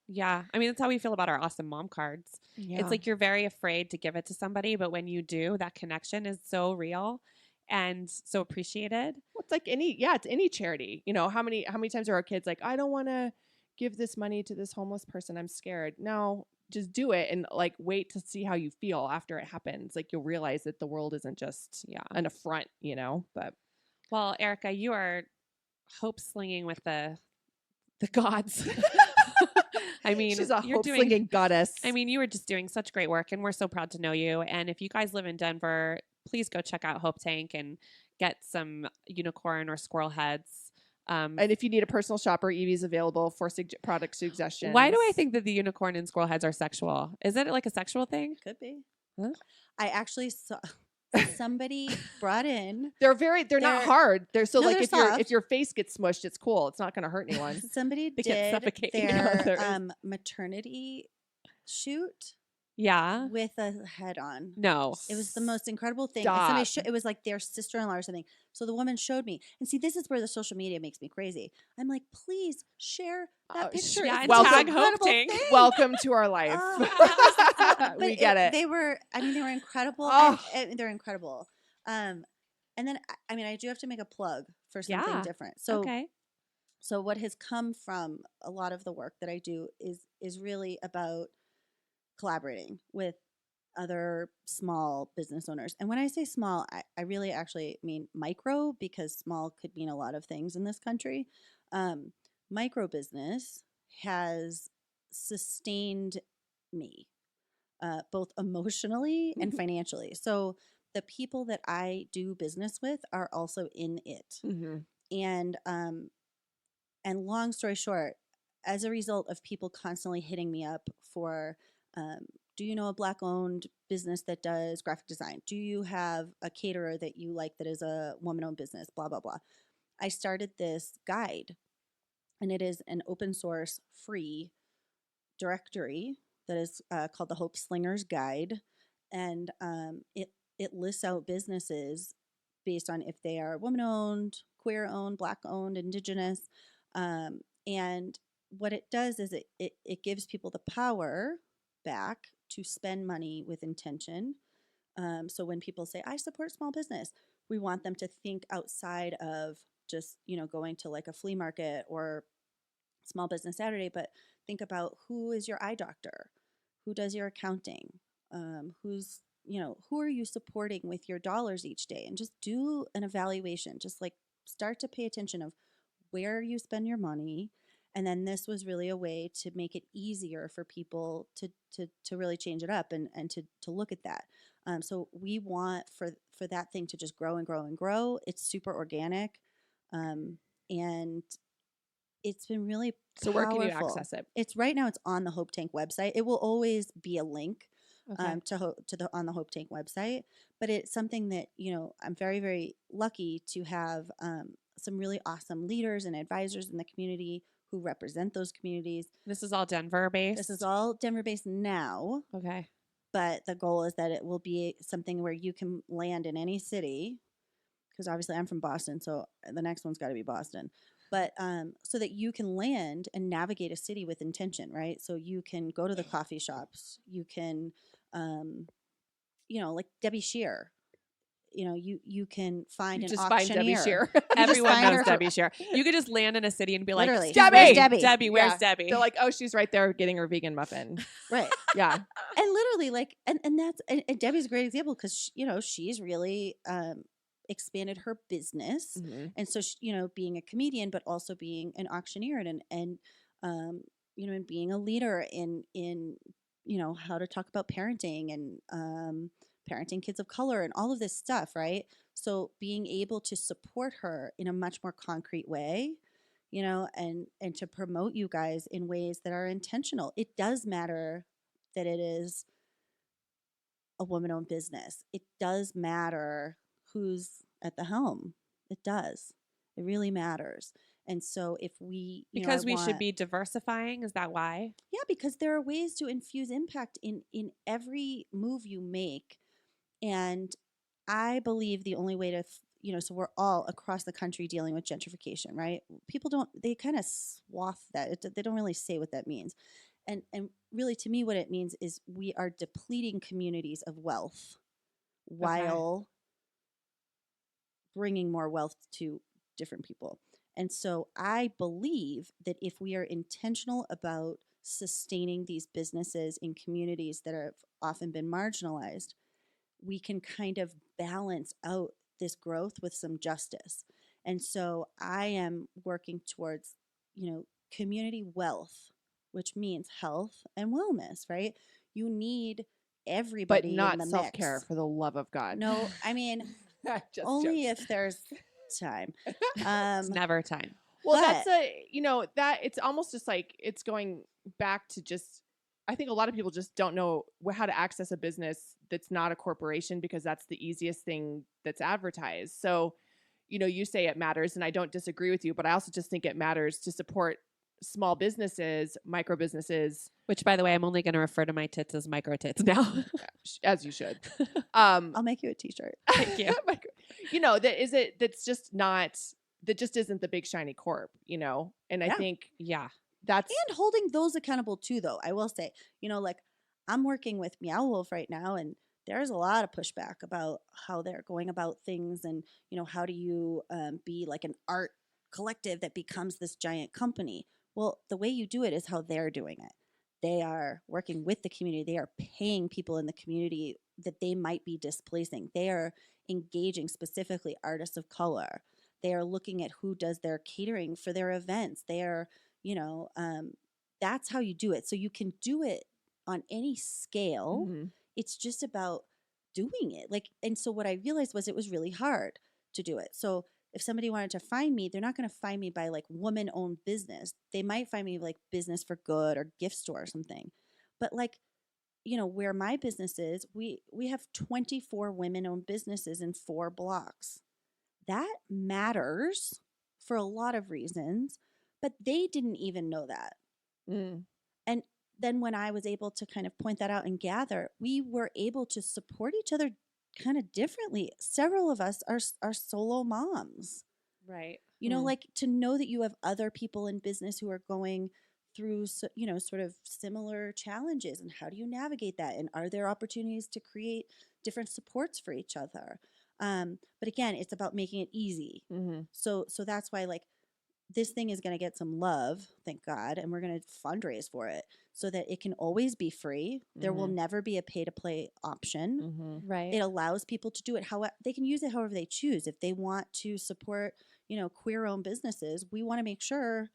Yeah. I mean, that's how we feel about our awesome mom cards. It's like you're very afraid to give it to somebody, but when you do, that connection is so real and so appreciated. Well, it's like it's any charity. How many times are our kids like, I don't want to give this money to this homeless person, I'm scared. No, just do it, and like wait to see how you feel after it happens. Like you'll realize that the world isn't just an affront, but Well, Erika, you are hope slinging with the gods. I mean, she's a you're hope doing slinging goddess. I mean, you are just doing such great work, and we're so proud to know you. And if you guys live in Denver, please go check out Hope Tank and get some unicorn or squirrel heads. And if you need a personal shopper, Evie's available for product suggestions. Why do I think that the unicorn and squirrel heads are sexual? Is it like a sexual thing? Could be. Huh? I actually saw somebody brought in. they're not hard. They're so No, like they're soft. if your face gets smushed, it's cool. It's not going to hurt anyone. Somebody They get did suffocating. Yeah, there their is. maternity shoot Yeah. with a head on. No. It was the most incredible thing. And somebody Stop. it was like their sister-in-law or something. So the woman showed me. And see, this is where the social media makes me crazy. I'm like, please share that picture. sure. Yeah, and Welcome. tag Hope Incredible Tank. thing. Welcome to our life. But We get it. They were incredible. Oh. And they're incredible. And then, I do have to make a plug for something Yeah. different. So, Okay. so what has come from a lot of the work that I do is really about collaborating with other small business owners. And when I say small, I really actually mean micro, because small could mean a lot of things in this country. Micro business has sustained me, both emotionally and financially. So the people that I do business with are also in it. Mhm. And long story short, as a result of people constantly hitting me up for Do you know a Black owned business that does graphic design? Do you have a caterer that you like that is a woman owned business? Blah, blah, blah. I started this guide, and it is an open source free directory that is called the Hope Slingers Guide. And it lists out businesses based on if they are woman owned, queer owned, Black owned, Indigenous. And what it does is it gives people the power back to spend money with intention. So when people say, I support small business, we want them to think outside of just, going to like a flea market or Small Business Saturday, but think about who is your eye doctor, who does your accounting, who are you supporting with your dollars each day, and just do an evaluation. Just like start to pay attention of where you spend your money. And then this was really a way to make it easier for people to really change it up and to look at that. So we want for that thing to just grow and grow and grow. It's super organic. And it's been really So where can you powerful. access it? It's right now. It's on the Hope Tank website. It will always be a link Okay. on the Hope Tank website. But it's something that I'm very, very lucky to have some really awesome leaders and advisors in the community who represent those communities. This is all Denver based. This is all Denver based now, Okay. but the goal is that it will be something where you can land in any city. Because obviously I'm from Boston, so the next one's got to be Boston. But so that you can land and navigate a city with intention, right? So you can go to the coffee shops. You can, like Debbie Shear. You can find an Just find Debbie auctioneer. Shear. Everyone find knows her for- Debbie Shear. You could just land in a city and be like, Literally. "Debbie, Where's Debbie?" Debbie, where's Yeah. Debbie?" They're like, oh, she's right there getting her vegan muffin. Right. Yeah. And literally like and that's and Debbie's a great example because she's really expanded her business. Mhm. And so being a comedian but also being an auctioneer and and being a leader in how to talk about parenting and parenting kids of color and all of this stuff, right? So being able to support her in a much more concrete way, and to promote you guys in ways that are intentional. It does matter that it is a woman-owned business. It does matter who's at the helm. It does. It really matters. And so if we Because we should be diversifying. Is that why? Yeah, because there are ways to infuse impact in every move you make. And I believe the only way to so we're all across the country dealing with gentrification, right? People they kind of swath that. They don't really say what that means. And really, to me, what it means is we are depleting communities of wealth while bringing more wealth to different people. And so I believe that if we are intentional about sustaining these businesses in communities that have often been marginalized, we can kind of balance out this growth with some justice. And so I am working towards, community wealth, which means health and wellness, right? You need But everybody not in the self-care, mix. for the love of God. No, I mean, Just only jokes. if there's time. It's never time. Well, but- that's that it's almost just like it's going back to just, I think a lot of people just don't know how to access a business that's not a corporation because that's the easiest thing that's advertised. So, you say it matters, and I don't disagree with you, but I also just think it matters to support small businesses, micro businesses, Which, by the way, I'm only going to refer to my tits as micro tits now. as you should. I'll make you a t-shirt. Thank you. That's just not, that just isn't the big shiny corp, and I Yeah. think Yeah. that's And holding those accountable too, though. I will say, like I'm working with Meow Wolf right now, and there's a lot of pushback about how they're going about things, and how do you be like an art collective that becomes this giant company? Well, the way you do it is how they're doing it. They are working with the community. They are paying people in the community that they might be displacing. They are engaging specifically artists of color. They are looking at who does their catering for their events. They are, that's how you do it. So you can do it on any scale. Mhm. It's just about doing it. And so what I realized was it was really hard to do it. So if somebody wanted to find me, they're not going to find me by like woman-owned business. They might find me like Business for Good or gift store or something. But like where my business is, we have 24 women-owned businesses in 4 blocks. That matters for a lot of reasons, but they didn't even know that. Mm. And then when I was able to kind of point that out and gather, we were able to support each other kind of differently. Several of us are solo moms. Right. Like to know that you have other people in business who are going through, sort of similar challenges, and how do you navigate that? And are there opportunities to create different supports for each other? But again, it's about making it easy. Mm-hmm. So that's why, like, this thing is going to get some love, thank God, and we're going to fundraise for it so that it can always be free. There will never be a pay-to-play option. Mm-hmm. Right. It allows people to do it how they can use it however they choose. If they want to support, queer-owned businesses, we want to make sure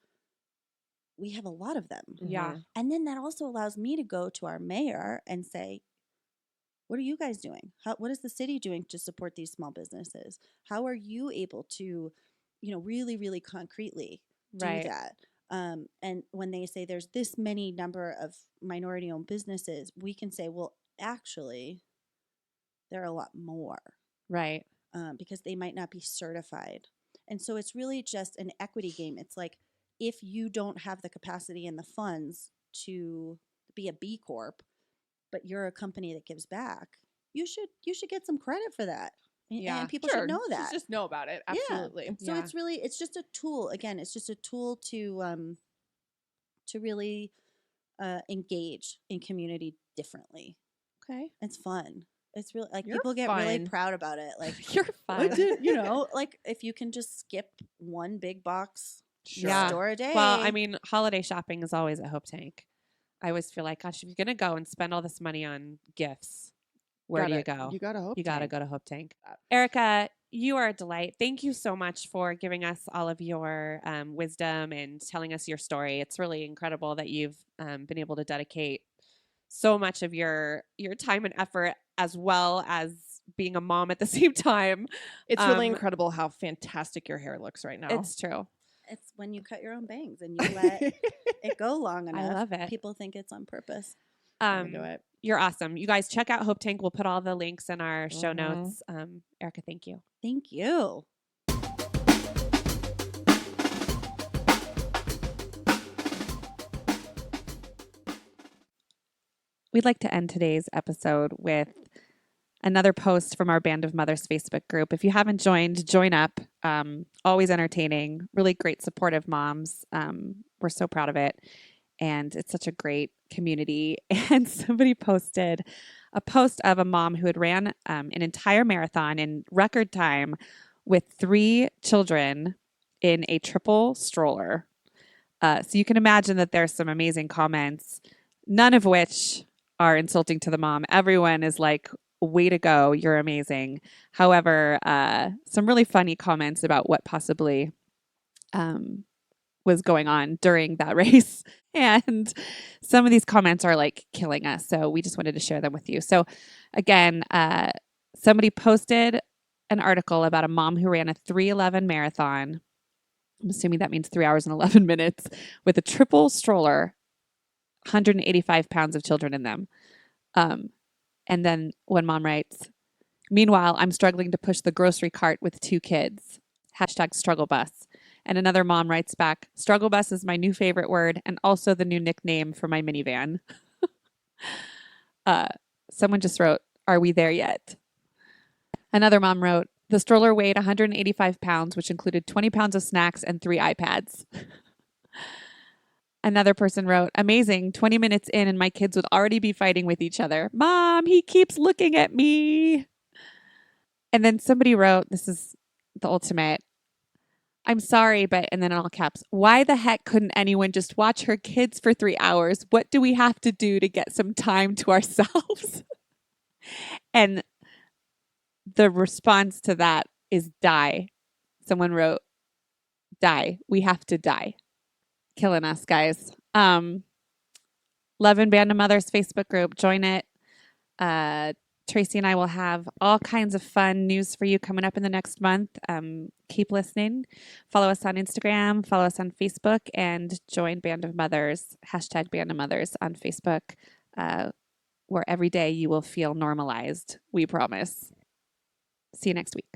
we have a lot of them. Yeah. And then that also allows me to go to our mayor and say, what are you guys doing? What is the city doing to support these small businesses? How are you able to, really, really concretely do Right. that? And when they say there's this many number of minority-owned businesses, we can say, well, actually, there are a lot more. Right. Because they might not be certified. And so it's really just an equity game. It's like, if you don't have the capacity and the funds to be a B Corp, but you're a company that gives back, you should get some credit for that. Yeah. And people should know that. Just know about it. Yeah. Absolutely. So Yeah. it's just a tool. Again, it's just a tool to really engage in community differently. Okay. It's fun. It's really like You're people get really fun. proud about it. Like, You're I fun. did, like if you can just skip one big box Yeah. store a day. Well, I mean, holiday shopping is always a Hope Tank. I always feel like, gosh, if you're going to go and spend all this money on gifts, where do you go? You gotta hope. You got to go to Hope Tank. That. Erica, you are a delight. Thank you so much for giving us all of your wisdom and telling us your story. It's really incredible that you've been able to dedicate so much of your time and effort, as well as being a mom at the same time. It's really Um, incredible how fantastic your hair looks right now. It's true. It's when you cut your own bangs and you let it go long enough. I love it. People think it's on purpose. I'm gonna do it. You're awesome. You guys check out Hope Tank. We'll put all the links in our show Mhm. notes. Erica, thank you. Thank you. We'd like to end today's episode with another post from our Band of Mothers Facebook group. If you haven't joined, join up. Always entertaining, really great supportive moms. We're so proud of it. And it's such a great community. And somebody posted a post of a mom who had ran an entire marathon in record time with 3 children in a triple stroller. So you can imagine that there's some amazing comments, none of which are insulting to the mom. Everyone is like, way to go, you're amazing. However, some really funny comments about what possibly was going on during that race. And some of these comments are like killing us. So we just wanted to share them with you. So again, somebody posted an article about a mom who ran a 3:11 marathon. I'm assuming that means 3 hours and 11 minutes with a triple stroller, 185 pounds of children in them. And then one mom writes, meanwhile, I'm struggling to push the grocery cart with 2 kids. #struggle bus. And another mom writes back, struggle bus is my new favorite word and also the new nickname for my minivan. Someone just wrote, are we there yet? Another mom wrote, the stroller weighed 185 pounds, which included 20 pounds of snacks and 3 iPads. Another person wrote, amazing, 20 minutes in and my kids would already be fighting with each other. Mom, he keeps looking at me. And then somebody wrote, this is the ultimate, I'm sorry, but, and then in all caps, why the heck couldn't anyone just watch her kids for 3 hours? What do we have to do to get some time to ourselves? And the response to that is die. Someone wrote, die. We have to die. Killing us, guys. Love and Band of Mothers Facebook group. Join it. Tracy and I will have all kinds of fun news for you coming up in the next month. Keep listening. Follow us on Instagram. Follow us on Facebook. And join Band of Mothers. #Band of Mothers on Facebook. where every day you will feel normalized. We promise. See you next week.